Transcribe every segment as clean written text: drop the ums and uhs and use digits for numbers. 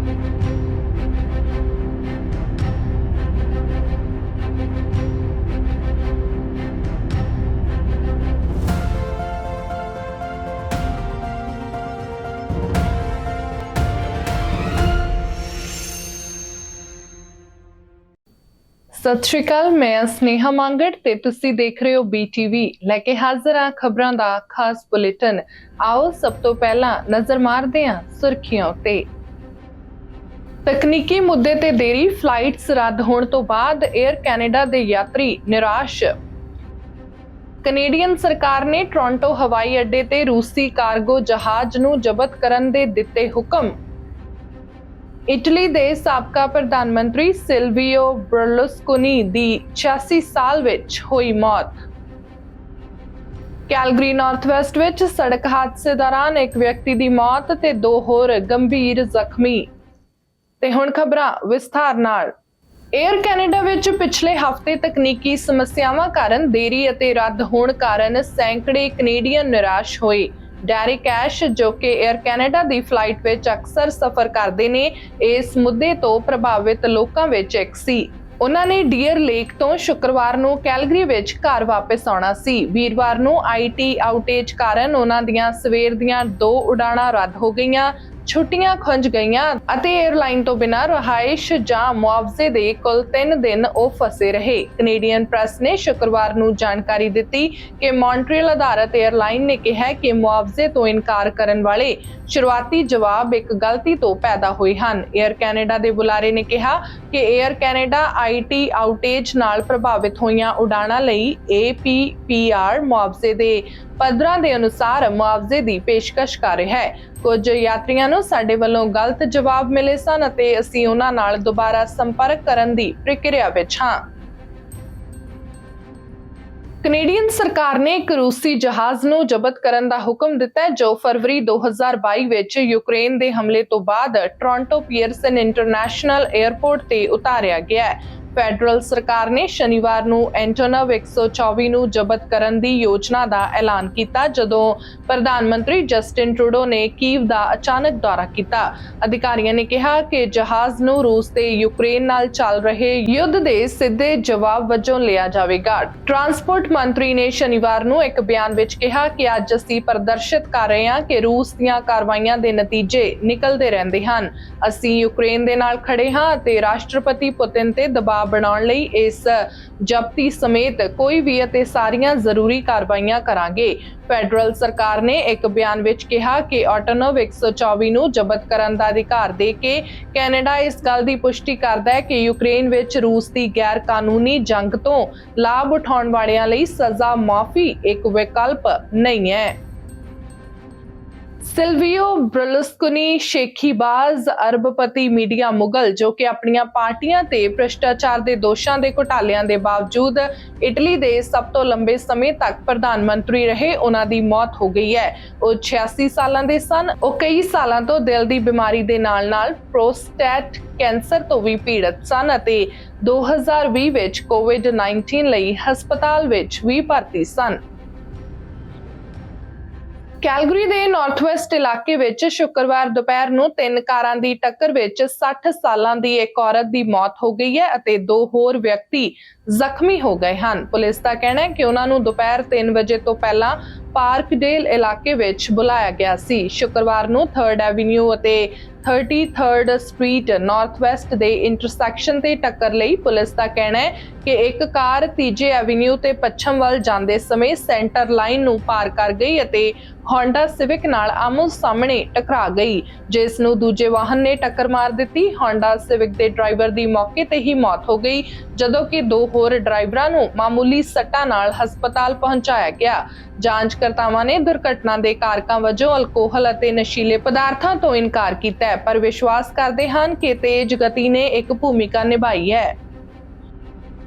सत श्री अकाल, मैं स्नेहा मांगड़ ते तुसी देख रहे हो BTV। लैके हाजिर हाँ खबरां दा खास बुलेटिन। आओ सब तो पहला नजर मारदे हां सुर्खियां उत्ते। तकनीकी मुद्दे ते देरी, फ्लाइट्स रद्द होने तो बाद एयर कैनेडा दे यात्री निराश। कनेडियन सरकार ने टोरंटो हवाई अड्डे ते रूसी कार्गो जहाज नूं जबत करन दे दित्ते हुक्म। इटली दे साबका प्रधानमंत्री सिल्वियो बर्लुस्कोनी दी 86 साल विच होई मौत। कैलगरी नॉर्थ वेस्ट विच सड़क हादसे दौरान एक व्यक्ति दी मौत ते 2 होर गंभीर जख्मी। ते हुण खबरां विस्तार नाल। एयर कैनेडा विच पिछले हफ्ते तकनीकी समस्यावां कारण देरी अते रद्द होण कारण सैकड़े कनेडियन निराश होए। डैरिक ऐश जो कि एयर कैनेडा दी फ्लाइट विच अक्सर सफर करदे ने, इस मुद्दे तो प्रभावित लोकां विच एक सी। उन्हां ने डियर लेक तो शुक्रवार नूं कैलगरी विच घर वापस आउणा सी। वीरवार नूं IT आउटेज कारण उन्हां दियां सवेर दियां 2 उड़ाणां रद्द हो गईयां, छुट्टियां खुंज गईयां अते एयरलाइन तो बिना रहाइश जां मुआवजे दे कुल 3 दिन ਉਹ फसे रहे। कनेडियन प्रेस ने शुक्रवार नूं जानकारी दित्ती कि मॉन्ट्रियल आधारित एयरलाइन ने कहा कि मुआवजे तो इनकार करन वाले शुरुआती जवाब एक गलती तो पैदा हुए ਹਨ। एयर कैनेडा ਦੇ ਬੁਲਾਰੇ ਨੇ ਕਿਹਾ ਕਿ एयर कैनेडा IT ਆਊਟੇਜ ਨਾਲ ਪ੍ਰਭਾਵਿਤ ਹੋਈਆਂ ਉਡਾਣਾਂ ਲਈ APPR ਮੁਆਵਜ਼ੇ ਦੇ ਪੱਧਰਾਂ ਦੇ ਅਨੁਸਾਰ ਮੁਆਵਜ਼ੇ ਦੀ ਪੇਸ਼ਕਸ਼ ਕਰ ਰਿਹਾ ਹੈ। ਕੁਝ ਯਾਤਰੀਆਂ ਨੂੰ ਸਾਡੇ ਵੱਲੋਂ ਗਲਤ ਜਵਾਬ ਮਿਲੇ ਸਨ ਅਤੇ ਅਸੀਂ ਉਹਨਾਂ ਨਾਲ ਦੁਬਾਰਾ ਸੰਪਰਕ ਕਰਨ ਦੀ ਪ੍ਰਕਿਰਿਆ ਵਿੱਚ ਹਾਂ। ਕੈਨੇਡੀਅਨ ਸਰਕਾਰ ਨੇ ਇੱਕ ਰੂਸੀ ਜਹਾਜ਼ ਨੂੰ ਜ਼ਬਤ ਕਰਨ ਦਾ ਹੁਕਮ ਦਿੱਤਾ ਹੈ ਜੋ ਫਰਵਰੀ 2022 ਵਿੱਚ ਯੂਕਰੇਨ ਦੇ ਹਮਲੇ ਤੋਂ ਬਾਅਦ ਟੋਰੰਟੋ ਪੀਅਰਸਨ ਇੰਟਰਨੈਸ਼ਨਲ 에ਅਰਪੋਰਟ ਤੇ ਉਤਾਰਿਆ ਗਿਆ ਹੈ। ਫੈਡਰਲ ਸਰਕਾਰ ਨੇ ਸ਼ਨੀਵਾਰ ਨੂੰ ਐਂਟੋਨਵ 124 ਨੂੰ ਜ਼ਬਤ ਕਰਨ ਦੀ ਯੋਜਨਾ ਦਾ ਐਲਾਨ ਕੀਤਾ ਜਦੋਂ ਪ੍ਰਧਾਨ ਮੰਤਰੀ ਜਸਟਿਨ ਟਰੂਡੋ ਨੇ ਕੀਵ ਦਾ ਅਚਾਨਕ ਦੌਰਾ ਕੀਤਾ। ਅਧਿਕਾਰੀਆਂ ਨੇ ਕਿਹਾ ਕਿ ਜਹਾਜ਼ ਨੂੰ ਰੂਸ ਤੇ ਯੂਕਰੇਨ ਨਾਲ ਚੱਲ ਰਹੇ ਯੁੱਧ ਦੇ ਸਿੱਧੇ ਜਵਾਬ ਵਜੋਂ ਲਿਆ ਜਾਵੇਗਾ। ਟਰਾਂਸਪੋਰਟ ਮੰਤਰੀ ਨੇ ਸ਼ਨੀਵਾਰ ਨੂੰ ਇੱਕ ਬਿਆਨ ਵਿੱਚ ਕਿਹਾ ਕਿ ਅੱਜ ਅਸੀਂ ਪ੍ਰਦਰਸ਼ਿਤ ਕਰ ਰਹੇ ਹਾਂ ਕਿ ਰੂਸ ਦੀਆਂ ਕਾਰਵਾਈਆਂ ਦੇ ਨਤੀਜੇ ਨਿਕਲਦੇ ਰਹਿੰਦੇ ਹਨ। ਅਸੀਂ ਯੂਕਰੇਨ ਦੇ ਨਾਲ ਖੜੇ ਹਾਂ ਅਤੇ ਰਾਸ਼ਟਰਪਤੀ ਪੁਤਿਨ ਤੇ ਦਬਾਅ ਬਣਾਉਣ ਲਈ ਇਸ ਜ਼ਬਤੀ ਸਮੇਤ ਕੋਈ ਵੀ ਅਤੇ ਸਾਰੀਆਂ ਜ਼ਰੂਰੀ ਕਾਰਵਾਈਆਂ ਕਰਾਂਗੇ। ਫੈਡਰਲ ਸਰਕਾਰ ਨੇ ਇੱਕ ਬਿਆਨ ਵਿੱਚ ਕਿਹਾ ਕਿ ਐਂਟੋਨਵ 124 ਨੂੰ ਜ਼ਬਤ ਕਰਨ ਦਾ ਅਧਿਕਾਰ ਦੇ ਕੇ ਕੈਨੇਡਾ ਇਸ ਗੱਲ ਦੀ ਪੁਸ਼ਟੀ ਕਰਦਾ ਹੈ ਕਿ ਯੂਕਰੇਨ ਵਿੱਚ ਰੂਸ ਦੀ ਗੈਰ ਕਾਨੂੰਨੀ ਜੰਗ ਤੋਂ ਲਾਭ ਉਠਾਉਣ ਵਾਲਿਆਂ ਲਈ ਸਜ਼ਾ ਮਾਫੀ ਇੱਕ ਵਿਕਲਪ ਨਹੀਂ ਹੈ। सिल्वियो बर्लुस्कोनी ਸ਼ੇਖੀਬਾਜ਼ ਅਰਬਪਤੀ ਮੀਡੀਆ ਮੁਗਲ ਜੋ ਕਿ ਆਪਣੀਆਂ ਪਾਰਟੀਆਂ ਤੇ ਭ੍ਰਿਸ਼ਟਾਚਾਰ ਦੇ ਦੋਸ਼ਾਂ ਦੇ ਘੁਟਾਲਿਆਂ ਦੇ ਬਾਵਜੂਦ ਇਟਲੀ ਦੇ ਸਭ ਤੋਂ ਲੰਬੇ ਸਮੇਂ ਤੱਕ ਪ੍ਰਧਾਨ ਮੰਤਰੀ ਰਹੇ, ਉਹਨਾਂ ਦੀ ਮੌਤ ਹੋ ਗਈ ਹੈ। ਉਹ 86 ਸਾਲਾਂ ਦੇ ਸਨ। ਉਹ ਕਈ ਸਾਲਾਂ ਤੋਂ ਦਿਲ ਦੀ ਬਿਮਾਰੀ ਦੇ ਨਾਲ-ਨਾਲ ਪ੍ਰੋਸਟੇਟ ਕੈਂਸਰ ਤੋਂ ਵੀ ਪੀੜਤ ਸਨ ਅਤੇ 2020 ਵਿੱਚ COVID-19 ਲਈ ਹਸਪਤਾਲ ਵਿੱਚ ਵੀ ਭਰਤੀ ਸਨ। ਕੈਲਗਰੀ ਦੇ ਨਾਰਥ ਵੈਸਟ ਇਲਾਕੇ ਵਿੱਚ ਸ਼ੁੱਕਰਵਾਰ ਦੁਪਹਿਰ ਨੂੰ 3 ਕਾਰਾਂ ਦੀ ਟੱਕਰ ਵਿੱਚ 60 ਸਾਲਾਂ ਦੀ ਇੱਕ ਔਰਤ ਦੀ ਮੌਤ ਹੋ ਗਈ ਹੈ ਅਤੇ 2 ਹੋਰ ਵਿਅਕਤੀ ਜ਼ਖਮੀ ਹੋ ਗਏ ਹਨ। ਪੁਲਿਸ ਦਾ ਕਹਿਣਾ ਹੈ ਕਿ ਉਹਨਾਂ ਨੂੰ ਦੁਪਹਿਰ 3 ਵਜੇ ਤੋਂ ਪਹਿਲਾਂ ਪਾਰਕਡੇਲ ਇਲਾਕੇ ਵਿੱਚ ਬੁਲਾਇਆ ਗਿਆ ਸੀ। ਸ਼ੁੱਕਰਵਾਰ ਨੂੰ 3rd ਐਵੀਨਿਊ ਅਤੇ 33rd ਸਟਰੀਟ ਨਾਰਥ ਵੈਸਟ ਦੇ ਇੰਟਰਸੈਕਸ਼ਨ ਤੇ ਟੱਕਰ ਲਈ ਪੁਲਿਸ ਦਾ ਕਹਿਣਾ ਹੈ ਕਿ ਇੱਕ ਕਾਰ 3 ਐਵੀਨਿਊ ਤੇ ਪੱਛਮ ਵੱਲ ਜਾਂਦੇ ਸਮੇਂ ਸੈਂਟਰ ਲਾਈਨ ਨੂੰ ਪਾਰ ਕਰ ਗਈ ਅਤੇ ਹੋਂਡਾ ਸਿਵਿਕ ਨਾਲ ਆਮੋ-ਸਾਹਮਣੇ ਟਕਰਾ ਗਈ, ਜਿਸ ਨੂੰ ਦੂਜੇ ਵਾਹਨ ਨੇ ਟੱਕਰ ਮਾਰ ਦਿੱਤੀ। ਹੋਂਡਾ ਸਿਵਿਕ ਦੇ ਡਰਾਈਵਰ ਦੀ ਮੌਕੇ ਤੇ ਹੀ ਮੌਤ ਹੋ ਗਈ ਜਦੋਂ ਕਿ 2 ਹੋਰ ਡਰਾਈਵਰਾਂ ਨੂੰ ਮਾਮੂਲੀ ਸੱਟਾਂ ਨਾਲ ਹਸਪਤਾਲ ਪਹੁੰਚਾਇਆ ਗਿਆ। ਜਾਂਚਕਰਤਾਵਾਂ ਨੇ ਦੁਰਘਟਨਾ ਦੇ ਕਾਰਕਾਂ ਵਜੋਂ ਅਲਕੋਹਲ ਅਤੇ ਨਸ਼ੀਲੇ ਪਦਾਰਥਾਂ ਤੋਂ ਇਨਕਾਰ ਕੀਤਾ ਹੈ, ਪਰ ਵਿਸ਼ਵਾਸ ਕਰਦੇ ਹਨ ਕਿ ਤੇਜ਼ ਗਤੀ ਨੇ ਇੱਕ ਭੂਮਿਕਾ ਨਿਭਾਈ ਹੈ।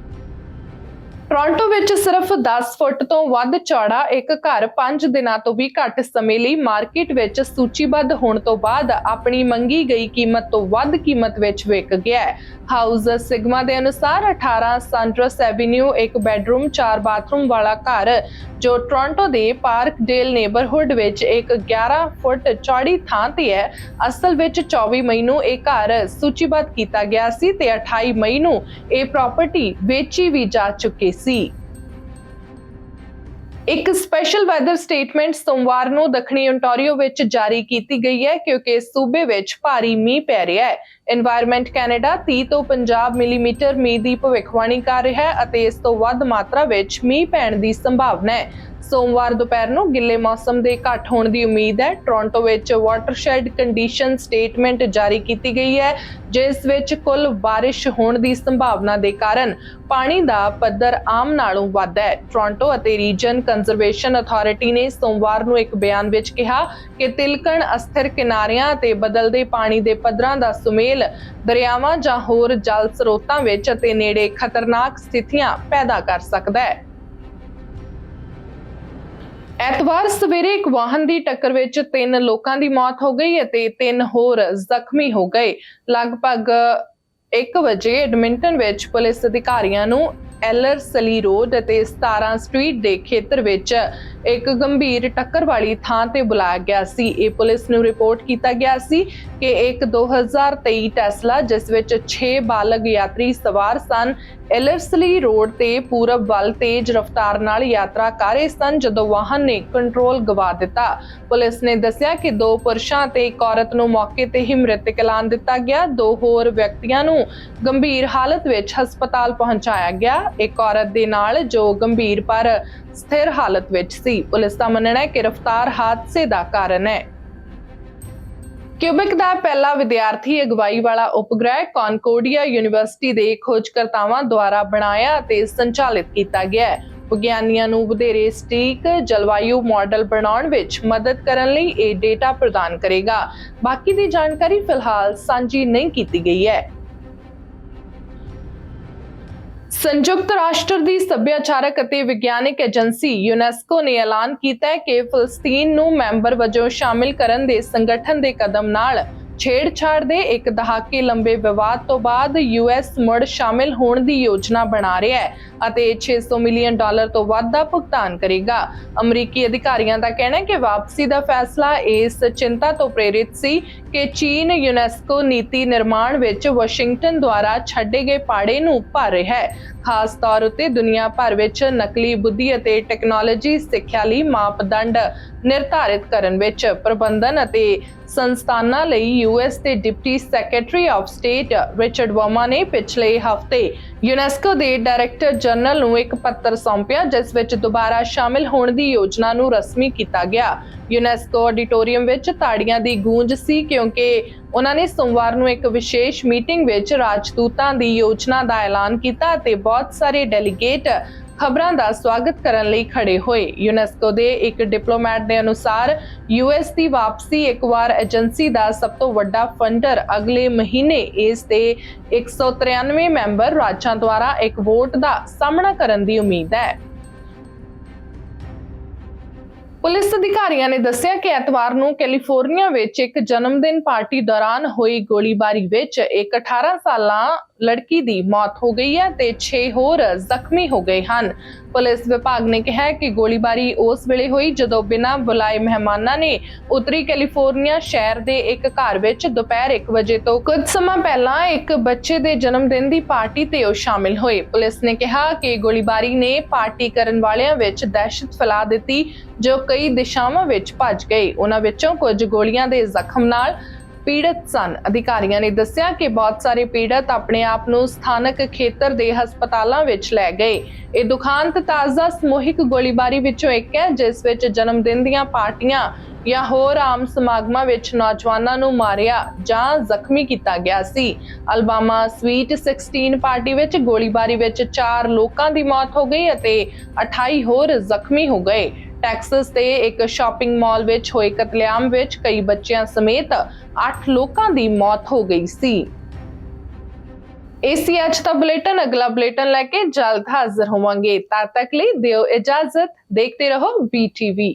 ਟੋਰਾਂਟੋ ਵਿੱਚ ਸਿਰਫ 10 ਫੁੱਟ ਤੋਂ ਵੱਧ ਚੌੜਾ ਇੱਕ ਘਰ 5 ਦਿਨਾਂ ਤੋਂ ਵੀ ਘੱਟ ਸਮੇਂ ਲਈ ਮਾਰਕੀਟ ਵਿੱਚ ਸੂਚੀਬੱਧ ਹੋਣ ਤੋਂ ਬਾਅਦ ਆਪਣੀ ਮੰਗੀ ਗਈ ਕੀਮਤ ਤੋਂ ਵੱਧ ਕੀਮਤ ਵਿੱਚ ਵਿਕ ਗਿਆ ਹੈ। ਹਾਊਸ ਸਿਗਮਾ ਦੇ ਅਨੁਸਾਰ 18 ਸਨਟਰਸ ਐਵੀਨਿਊ ਇੱਕ ਬੈਡਰੂਮ 4 ਬਾਥਰੂਮ ਵਾਲਾ ਘਰ ਜੋ ਟੋਰਾਂਟੋ ਦੇ ਪਾਰਕਡੇਲ ਨੇਬਰਹੁੱਡ ਵਿੱਚ ਇੱਕ 11 ਫੁੱਟ ਚੌੜੀ ਥਾਂ ਤੇ ਹੈ, ਅਸਲ ਵਿੱਚ 24 ਮਈ ਨੂੰ ਇਹ ਘਰ ਸੂਚੀਬੱਧ ਕੀਤਾ ਗਿਆ ਸੀ ਤੇ 28 ਮਈ ਨੂੰ ਇਹ ਪ੍ਰਾਪਰਟੀ ਵੇਚੀ ਵੀ ਜਾ ਚੁੱਕੀ ਸੀ। ਇੱਕ ਸਪੈਸ਼ਲ ਵੈਦਰ ਸਟੇਟਮੈਂਟ ਸੋਮਵਾਰ ਨੂੰ ਦੱਖਣੀ ਓਨਟਾਰੀਓ ਵਿੱਚ ਜਾਰੀ ਕੀਤੀ ਗਈ ਹੈ ਕਿਉਂਕਿ ਸੂਬੇ ਵਿੱਚ ਭਾਰੀ ਮੀਂਹ ਪੈ ਰਿਹਾ ਹੈ। এনवायरमेंट ਕੈਨੇਡਾ 30 ਤੋਂ 50 ਮਿਲੀਮੀਟਰ ਮੀਂਹ ਦੀ ਭਵਿੱਖਬਾਣੀ ਕਰ ਰਿਹਾ ਹੈ ਅਤੇ ਇਸ ਤੋਂ ਵੱਧ ਮਾਤਰਾ ਵਿੱਚ ਮੀਂਹ ਪੈਣ ਦੀ ਸੰਭਾਵਨਾ ਹੈ। ਸੋਮਵਾਰ ਦੁਪਹਿਰ ਨੂੰ ਗਿੱਲੇ ਮੌਸਮ ਦੇ ਘੱਟ ਹੋਣ ਦੀ ਉਮੀਦ ਹੈ। ਟੋਰਾਂਟੋ ਵਿੱਚ ਵਾਟਰਸ਼ੈਡ ਕੰਡੀਸ਼ਨ ਸਟੇਟਮੈਂਟ ਜਾਰੀ ਕੀਤੀ ਗਈ ਹੈ ਜਿਸ ਵਿੱਚ ਕੁੱਲ ਬਾਰਿਸ਼ ਹੋਣ ਦੀ ਸੰਭਾਵਨਾ ਦੇ ਕਾਰਨ ਪਾਣੀ ਦਾ ਪੱਧਰ ਆਮ ਨਾਲੋਂ ਵੱਧ ਹੈ। ਟੋਰਾਂਟੋ ਅਤੇ ਰੀਜਨ ਕੰਜ਼ਰਵੇਸ਼ਨ ਅਥਾਰਟੀ ਨੇ ਸੋਮਵਾਰ ਨੂੰ ਇੱਕ ਬਿਆਨ ਵਿੱਚ ਕਿਹਾ ਕਿ ਤਿਲਕਣ ਅਸਥਿਰ ਕਿਨਾਰਿਆਂ ਅਤੇ ਬਦਲਦੇ ਪਾਣੀ ਦੇ ਪੱਧਰਾਂ ਦਾ ਸੁਮੇਲ ਦਰਿਆਵਾਂ ਜਾਂ ਹੋਰ ਜਲ ਸਰੋਤਾਂ ਵਿੱਚ ਅਤੇ ਨੇੜੇ ਖਤਰਨਾਕ ਸਥਿਤੀਆਂ ਪੈਦਾ ਕਰ ਸਕਦਾ ਹੈ। ਐਤਵਾਰ ਸਵੇਰੇ ਇੱਕ ਵਾਹਨ ਦੀ ਟੱਕਰ ਵਿੱਚ 3 ਲੋਕਾਂ ਦੀ ਮੌਤ ਹੋ ਗਈ ਅਤੇ 3 ਹੋਰ ਜ਼ਖਮੀ ਹੋ ਗਏ। ਲਗਭਗ 1 ਵਜੇ ਐਡਮਿੰਟਨ ਵਿੱਚ ਪੁਲਿਸ ਅਧਿਕਾਰੀਆਂ ਨੂੰ ਐਲਰਸਲੀ ਰੋਡ ਅਤੇ 17 ਸਟਰੀਟ ਦੇ ਖੇਤਰ ਵਿੱਚ ਇੱਕ ਗੰਭੀਰ ਟੱਕਰ ਵਾਲੀ ਥਾਂ ਤੇ ਬੁਲਾਇਆ ਗਿਆ ਸੀ। ਇਹ ਪੁਲਿਸ ਨੂੰ ਰਿਪੋਰਟ ਕੀਤਾ ਗਿਆ ਸੀ ਕਿ ਇੱਕ 2023 ਟੈਸਲਾ ਜਿਸ ਵਿੱਚ 6 ਬਾਲਗ ਯਾਤਰੀ ਸਵਾਰ ਸਨ ਐਲਰਸਲੀ ਰੋਡ ਤੇ ਪੂਰਬ ਵੱਲ ਤੇਜ਼ ਰਫ਼ਤਾਰ ਨਾਲ ਯਾਤਰਾ ਕਰ ਰਹੇ ਸਨ ਜਦੋਂ ਵਾਹਨ ਨੇ ਕੰਟਰੋਲ ਗਵਾ ਦਿੱਤਾ। ਪੁਲਿਸ ਨੇ ਦੱਸਿਆ ਕਿ 2 ਪੁਰਸ਼ਾਂ ਤੇ ਇੱਕ ਔਰਤ ਨੂੰ ਮੌਕੇ ਤੇ ਹੀ ਮ੍ਰਿਤਕ ਐਲਾਨ ਦਿੱਤਾ ਗਿਆ। 2 ਹੋਰ ਵਿਅਕਤੀਆਂ ਨੂੰ ਗੰਭੀਰ ਹਾਲਤ ਵਿੱਚ ਹਸਪਤਾਲ ਪਹੁੰਚਾਇਆ ਗਿਆ। ਇੱਕ ਔਰਤ ਦੇ ਨਾਲ ਜੋ ਗੰਭੀਰ ਪਰ ਸਥਿਰ ਹਾਲਤ ਵਿੱਚ ਸੀ। ਪੁਲਿਸ ਦਾ ਮੰਨਣਾ ਹੈ ਕਿ ਰਫ਼ਤਾਰ ਹਾਦਸੇ ਦਾ ਕਾਰਨ ਹੈ। ਕਿਊਬਿਕ ਦਾ ਪਹਿਲਾ ਵਿਦਿਆਰਥੀ ਅਗਵਾਈ ਵਾਲਾ ਉਪਗ੍ਰਹਿ ਕੌਨਕੋਰਡੀਆ ਯੂਨੀਵਰਸਿਟੀ ਦੇ ਖੋਜਕਰਤਾਵਾਂ ਦੁਆਰਾ ਬਣਾਇਆ ਅਤੇ ਸੰਚਾਲਿਤ ਕੀਤਾ ਗਿਆ ਹੈ। ਵਿਗਿਆਨੀਆਂ ਨੂੰ ਵਧੇਰੇ ਸਟੀਕ ਜਲਵਾਯੂ ਮਾਡਲ ਬਣਾਉਣ ਵਿੱਚ ਮਦਦ ਕਰਨ ਲਈ ਇਹ ਡੇਟਾ ਪ੍ਰਦਾਨ ਕਰੇਗਾ। ਬਾਕੀ ਦੀ ਜਾਣਕਾਰੀ ਫਿਲਹਾਲ ਸਾਂਝੀ ਨਹੀਂ ਕੀਤੀ ਗਈ ਹੈ। ਸੰਯੁਕਤ ਰਾਸ਼ਟਰ ਦੀ ਸੱਭਿਆਚਾਰਕ ਅਤੇ ਵਿਗਿਆਨਕ ਏਜੰਸੀ ਯੂਨੈਸਕੋ ਨੇ ਐਲਾਨ ਕੀਤਾ ਹੈ ਕਿ ਫਲਸਤੀਨ ਨੂੰ ਮੈਂਬਰ ਵਜੋਂ ਸ਼ਾਮਿਲ ਕਰਨ ਦੇ ਸੰਗਠਨ ਦੇ ਕਦਮ ਨਾਲ ਛੇੜਛਾੜ ਦੇ ਇੱਕ ਦਹਾਕੇ ਲੰਬੇ ਵਿਵਾਦ ਤੋਂ ਬਾਅਦ ਯੂਐਸ ਮੁੜ ਸ਼ਾਮਿਲ ਹੋਣ ਦੀ ਯੋਜਨਾ ਬਣਾ ਰਿਹਾ ਹੈ ਅਤੇ $600 ਮਿਲੀਅਨ ਤੋਂ ਵੱਧ ਦਾ ਭੁਗਤਾਨ ਕਰੇਗਾ। ਅਮਰੀਕੀ ਅਧਿਕਾਰੀਆਂ ਦਾ ਕਹਿਣਾ ਹੈ ਕਿ ਵਾਪਸੀ ਦਾ ਫੈਸਲਾ ਇਸ ਚਿੰਤਾ ਤੋਂ ਪ੍ਰੇਰਿਤ ਸੀ ਕਿ ਚੀਨ ਯੂਨੈਸਕੋ ਨੀਤੀ ਨਿਰਮਾਣ ਵਿੱਚ ਵਾਸ਼ਿੰਗਟਨ ਦੁਆਰਾ ਛੱਡੇ ਗਏ ਪਾੜੇ ਨੂੰ ਭਰ ਰਿਹਾ ਹੈ। ਖਾਸ ਤੌਰ ਉੱਤੇ ਦੁਨੀਆ ਭਰ ਵਿੱਚ ਨਕਲੀ ਬੁੱਧੀ ਅਤੇ ਟੈਕਨੋਲੋਜੀ ਸਿੱਖਿਆ ਲਈ ਮਾਪਦੰਡ ਨਿਰਧਾਰਿਤ ਕਰਨ ਵਿੱਚ ਪ੍ਰਬੰਧਨ ਅਤੇ ਸੰਸਥਾਨਾਂ ਲਈ ਯੂਐਸ ਦੇ deputy secretary of state Richard Verma ਨੇ ਪਿਛਲੇ ਹਫ਼ਤੇ ਯੂਨੈਸਕੋ ਦੇ ਡਾਇਰੈਕਟਰ ਜਨਰਲ ਨੂੰ ਇੱਕ ਪੱਤਰ ਸੌਂਪਿਆ ਜਿਸ ਵਿੱਚ ਦੁਬਾਰਾ ਸ਼ਾਮਿਲ ਹੋਣ ਦੀ ਯੋਜਨਾ ਨੂੰ ਰਸਮੀ ਕੀਤਾ ਗਿਆ। ਯੂਨੈਸਕੋ ਆਡੀਟੋਰੀਅਮ ਵਿੱਚ ਤਾੜੀਆਂ ਦੀ ਗੂੰਜ ਸੀ ਕਿਉਂਕਿ ਉਹਨਾਂ ਨੇ ਸੋਮਵਾਰ ਨੂੰ ਇੱਕ ਵਿਸ਼ੇਸ਼ ਮੀਟਿੰਗ ਵਿੱਚ ਰਾਜਦੂਤਾਂ ਦੀ ਯੋਜਨਾ ਦਾ ਐਲਾਨ ਕੀਤਾ ਅਤੇ ਬਹੁਤ ਸਾਰੇ ਡੈਲੀਗੇਟ ਖਬਰਾਂ ਦਾ ਸਵਾਗਤ ਕਰਨ ਲਈ ਖੜੇ ਹੋਏ। ਯੂਨੈਸਕੋ ਦੇ ਇੱਕ ਡਿਪਲੋਮੈਟ ਦੇ ਅਨੁਸਾਰ ਯੂਐਸ ਦੀ ਵਾਪਸੀ ਇੱਕ ਵਾਰ ਏਜੰਸੀ ਦਾ ਸਭ ਤੋਂ ਵੱਡਾ ਫੰਡਰ ਅਗਲੇ ਮਹੀਨੇ ਇਸ ਦੇ 193 ਮੈਂਬਰ ਰਾਜਾਂ ਦੁਆਰਾ ਇੱਕ ਵੋਟ ਦਾ ਸਾਹਮਣਾ ਕਰਨ ਦੀ ਉਮੀਦ ਹੈ। ਪੁਲਿਸ ਅਧਿਕਾਰੀਆਂ ਨੇ ਦੱਸਿਆ ਕਿ ਐਤਵਾਰ ਨੂੰ ਕੈਲੀਫੋਰਨੀਆ ਵਿੱਚ ਇੱਕ ਜਨਮਦਿਨ ਪਾਰਟੀ ਦੌਰਾਨ ਹੋਈ ਗੋਲੀਬਾਰੀ ਵਿੱਚ ਇੱਕ 18 ਸਾਲਾ ਲੜਕੀ ਦੀ ਮੌਤ ਹੋ ਗਈ ਹੈ ਤੇ 6 ਹੋਰ ਜ਼ਖਮੀ ਹੋ ਗਏ ਹਨ। ਪੁਲਿਸ ਵਿਭਾਗ ਨੇ ਕਿਹਾ ਹੈ ਕਿ ਗੋਲੀਬਾਰੀ ਉਸ ਵੇਲੇ ਹੋਈ ਜਦੋਂ ਬਿਨਾਂ ਬੁਲਾਏ ਮਹਿਮਾਨਾਂ ਨੇ ਉੱਤਰੀ ਕੈਲੀਫੋਰਨੀਆ ਸ਼ਹਿਰ ਦੇ ਇੱਕ ਘਰ ਵਿੱਚ ਦੁਪਹਿਰ 1 ਵਜੇ ਤੋਂ ਕੁਝ ਸਮਾਂ ਪਹਿਲਾਂ ਇੱਕ ਬੱਚੇ ਦੇ ਜਨਮ ਦਿਨ ਦੀ ਪਾਰਟੀ ਤੇ ਉਹ ਸ਼ਾਮਿਲ ਹੋਏ। ਪੁਲਿਸ ਨੇ ਕਿਹਾ ਕਿ ਗੋਲੀਬਾਰੀ ਨੇ ਪਾਰਟੀ ਕਰਨ ਵਾਲਿਆਂ ਵਿੱਚ ਦਹਿਸ਼ਤ ਫੈਲਾ ਦਿੱਤੀ ਜੋ ਕਈ ਦਿਸ਼ਾਵਾਂ ਵਿੱਚ ਭੱਜ ਗਏ। ਉਹਨਾਂ ਵਿੱਚੋਂ ਕੁਝ ਗੋਲੀਆਂ ਦੇ ਜ਼ਖਮ ਨਾਲ ਪੀੜਤ ਸਨ। ਅਧਿਕਾਰੀਆਂ ਨੇ ਦੱਸਿਆ ਕਿ ਬਹੁਤ ਸਾਰੇ ਪੀੜਤ ਆਪਣੇ ਆਪ ਨੂੰ ਸਥਾਨਕ ਖੇਤਰ ਦੇ ਹਸਪਤਾਲਾਂ ਵਿੱਚ ਲੈ ਗਏ। ਇਹ ਦੁਖਾਂਤ ਤਾਜ਼ਾ ਸਮੂਹਿਕ ਗੋਲੀਬਾਰੀ ਵਿੱਚੋਂ ਇੱਕ ਹੈ ਜਿਸ ਵਿੱਚ ਜਨਮ ਦਿਨ ਦੀਆਂ ਪਾਰਟੀਆਂ ਜਾਂ ਹੋਰ ਆਮ ਸਮਾਗਮਾਂ ਵਿੱਚ ਨੌਜਵਾਨਾਂ ਨੂੰ ਮਾਰਿਆ ਜਾਂ ਜ਼ਖਮੀ ਕੀਤਾ ਗਿਆ ਸੀ। ਅਲਬਾਮਾ ਸਵੀਟ 16 ਪਾਰਟੀ ਵਿੱਚ ਗੋਲੀਬਾਰੀ ਵਿੱਚ 4 ਲੋਕਾਂ ਦੀ ਮੌਤ ਹੋ ਗਈ ਅਤੇ 28 ਹੋਰ ਜ਼ਖਮੀ ਹੋ ਗਏ। ਟੈਕਸਸ ਦੇ ਇੱਕ ਸ਼ਾਪਿੰਗ ਮਾਲ ਵਿੱਚ ਹੋਏ ਕਤਲੇਆਮ ਵਿੱਚ ਕਈ ਬੱਚਿਆਂ ਸਮੇਤ 8 ਲੋਕਾਂ ਦੀ ਮੌਤ ਹੋ ਗਈ ਸੀ। एसी आज का बुलेटिन, अगला बुलेटिन लेके जल्द हाजिर होवांगे। तब तक लिए दियो इजाजत, देखते रहो BTV।